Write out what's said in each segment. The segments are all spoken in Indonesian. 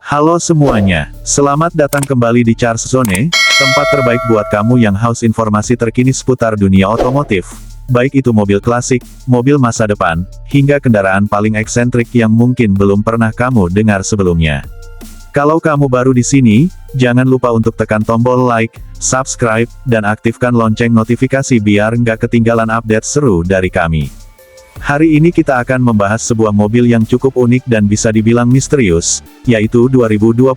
Halo semuanya, selamat datang kembali di Charge Zone, tempat terbaik buat kamu yang haus informasi terkini seputar dunia otomotif. Baik itu mobil klasik, mobil masa depan, hingga kendaraan paling eksentrik yang mungkin belum pernah kamu dengar sebelumnya. Kalau kamu baru di sini, jangan lupa untuk tekan tombol like, subscribe, dan aktifkan lonceng notifikasi biar nggak ketinggalan update seru dari kami. Hari ini kita akan membahas sebuah mobil yang cukup unik dan bisa dibilang misterius, yaitu 2025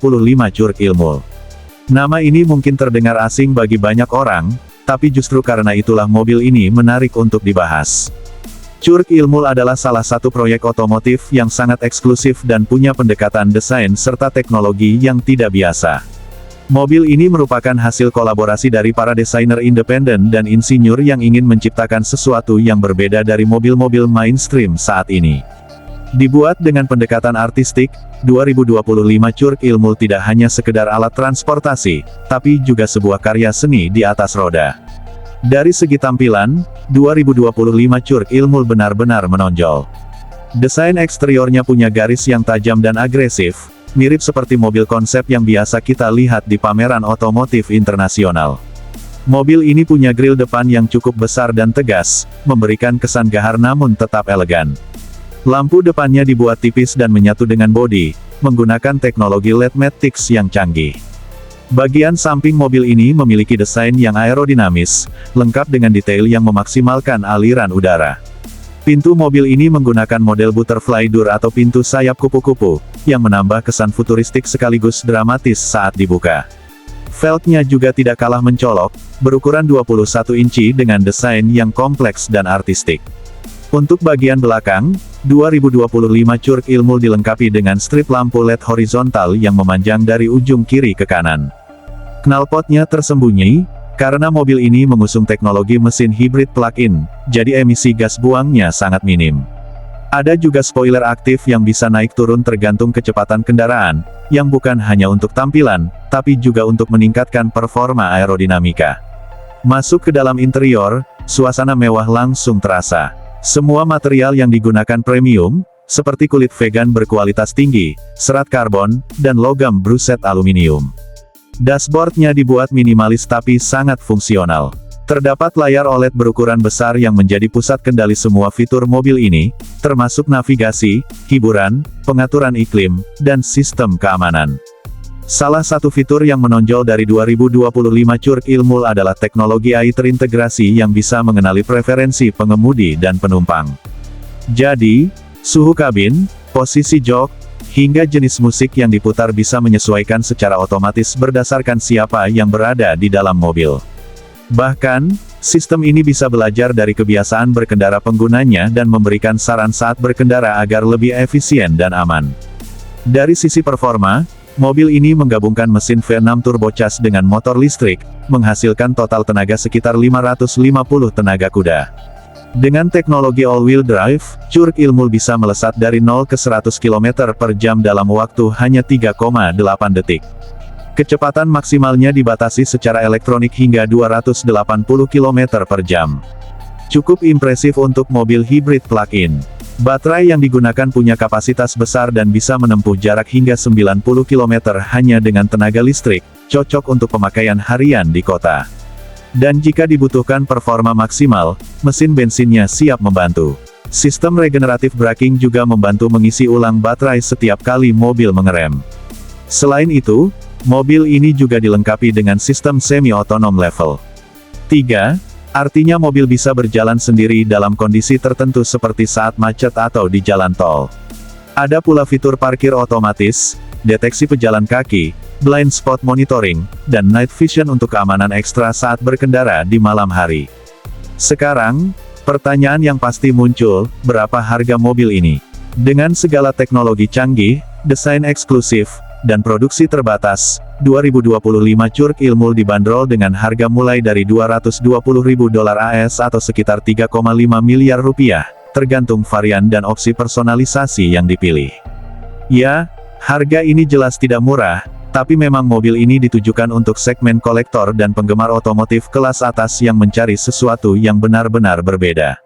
Curug Ilmul. Nama ini mungkin terdengar asing bagi banyak orang, tapi justru karena itulah mobil ini menarik untuk dibahas. Curug Ilmul adalah salah satu proyek otomotif yang sangat eksklusif dan punya pendekatan desain serta teknologi yang tidak biasa. Mobil ini merupakan hasil kolaborasi dari para desainer independen dan insinyur yang ingin menciptakan sesuatu yang berbeda dari mobil-mobil mainstream saat ini. Dibuat dengan pendekatan artistik, 2025 Curug Ilmul tidak hanya sekedar alat transportasi, tapi juga sebuah karya seni di atas roda. Dari segi tampilan, 2025 Curug Ilmul benar-benar menonjol. Desain eksteriornya punya garis yang tajam dan agresif, mirip seperti mobil konsep yang biasa kita lihat di pameran otomotif internasional. Mobil ini punya grill depan yang cukup besar dan tegas, memberikan kesan gahar namun tetap elegan. Lampu depannya dibuat tipis dan menyatu dengan bodi, menggunakan teknologi LED Matrix yang canggih. Bagian samping mobil ini memiliki desain yang aerodinamis, lengkap dengan detail yang memaksimalkan aliran udara. Pintu mobil ini menggunakan model butterfly door atau pintu sayap kupu-kupu, yang menambah kesan futuristik sekaligus dramatis saat dibuka. Velgnya juga tidak kalah mencolok, berukuran 21 inci dengan desain yang kompleks dan artistik. Untuk bagian belakang, 2025 Curug Ilmul dilengkapi dengan strip lampu LED horizontal yang memanjang dari ujung kiri ke kanan. Knalpotnya tersembunyi, karena mobil ini mengusung teknologi mesin hibrid plug-in, jadi emisi gas buangnya sangat minim. Ada juga spoiler aktif yang bisa naik turun tergantung kecepatan kendaraan, yang bukan hanya untuk tampilan, tapi juga untuk meningkatkan performa aerodinamika. Masuk ke dalam interior, suasana mewah langsung terasa. Semua material yang digunakan premium, seperti kulit vegan berkualitas tinggi, serat karbon, dan logam bruset aluminium. Dashboardnya dibuat minimalis tapi sangat fungsional. Terdapat layar OLED berukuran besar yang menjadi pusat kendali semua fitur mobil ini, termasuk navigasi, hiburan, pengaturan iklim, dan sistem keamanan. Salah satu fitur yang menonjol dari 2025 Curug Ilmul adalah teknologi AI terintegrasi yang bisa mengenali preferensi pengemudi dan penumpang. Jadi, suhu kabin, posisi jok, hingga jenis musik yang diputar bisa menyesuaikan secara otomatis berdasarkan siapa yang berada di dalam mobil. Bahkan, sistem ini bisa belajar dari kebiasaan berkendara penggunanya dan memberikan saran saat berkendara agar lebih efisien dan aman. Dari sisi performa, mobil ini menggabungkan mesin V6 turbocharged dengan motor listrik, menghasilkan total tenaga sekitar 550 tenaga kuda. Dengan teknologi all-wheel drive, Curug Ilmul bisa melesat dari 0 ke 100 km per jam dalam waktu hanya 3,8 detik. Kecepatan maksimalnya dibatasi secara elektronik hingga 280 km per jam. Cukup impresif untuk mobil hibrid plug-in. Baterai yang digunakan punya kapasitas besar dan bisa menempuh jarak hingga 90 km hanya dengan tenaga listrik, cocok untuk pemakaian harian di kota. Dan jika dibutuhkan performa maksimal, mesin bensinnya siap membantu. Sistem regeneratif braking juga membantu mengisi ulang baterai setiap kali mobil mengerem. Selain itu, mobil ini juga dilengkapi dengan sistem semi-otonom level 3, artinya mobil bisa berjalan sendiri dalam kondisi tertentu seperti saat macet atau di jalan tol. Ada pula fitur parkir otomatis, deteksi pejalan kaki, blind spot monitoring, dan night vision untuk keamanan ekstra saat berkendara di malam hari. Sekarang, pertanyaan yang pasti muncul, berapa harga mobil ini? Dengan segala teknologi canggih, desain eksklusif, dan produksi terbatas, 2025 Curug Ilmul dibanderol dengan harga mulai dari $220.000 AS atau sekitar 3,5 miliar rupiah, tergantung varian dan opsi personalisasi yang dipilih. Ya, harga ini jelas tidak murah, tapi memang mobil ini ditujukan untuk segmen kolektor dan penggemar otomotif kelas atas yang mencari sesuatu yang benar-benar berbeda.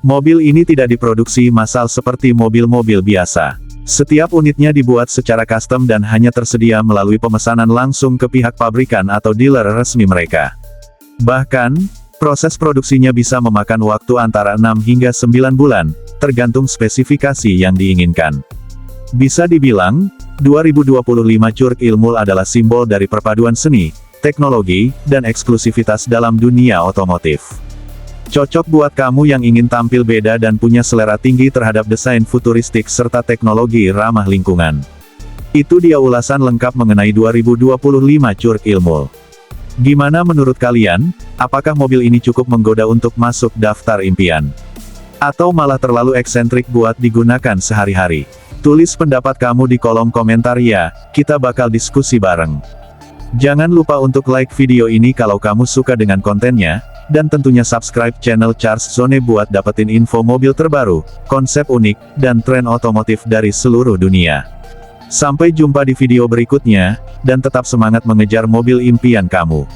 Mobil ini tidak diproduksi massal seperti mobil-mobil biasa. Setiap unitnya dibuat secara custom dan hanya tersedia melalui pemesanan langsung ke pihak pabrikan atau dealer resmi mereka. Bahkan, proses produksinya bisa memakan waktu antara 6 hingga 9 bulan, tergantung spesifikasi yang diinginkan. Bisa dibilang, 2025 Curug Ilmul adalah simbol dari perpaduan seni, teknologi, dan eksklusivitas dalam dunia otomotif. Cocok buat kamu yang ingin tampil beda dan punya selera tinggi terhadap desain futuristik serta teknologi ramah lingkungan. Itu dia ulasan lengkap mengenai 2025 Curug Ilmul. Gimana menurut kalian? Apakah mobil ini cukup menggoda untuk masuk daftar impian? Atau malah terlalu eksentrik buat digunakan sehari-hari? Tulis pendapat kamu di kolom komentar ya, kita bakal diskusi bareng. Jangan lupa untuk like video ini kalau kamu suka dengan kontennya, dan tentunya subscribe channel Charles Zone buat dapetin info mobil terbaru, konsep unik, dan tren otomotif dari seluruh dunia. Sampai jumpa di video berikutnya, dan tetap semangat mengejar mobil impian kamu.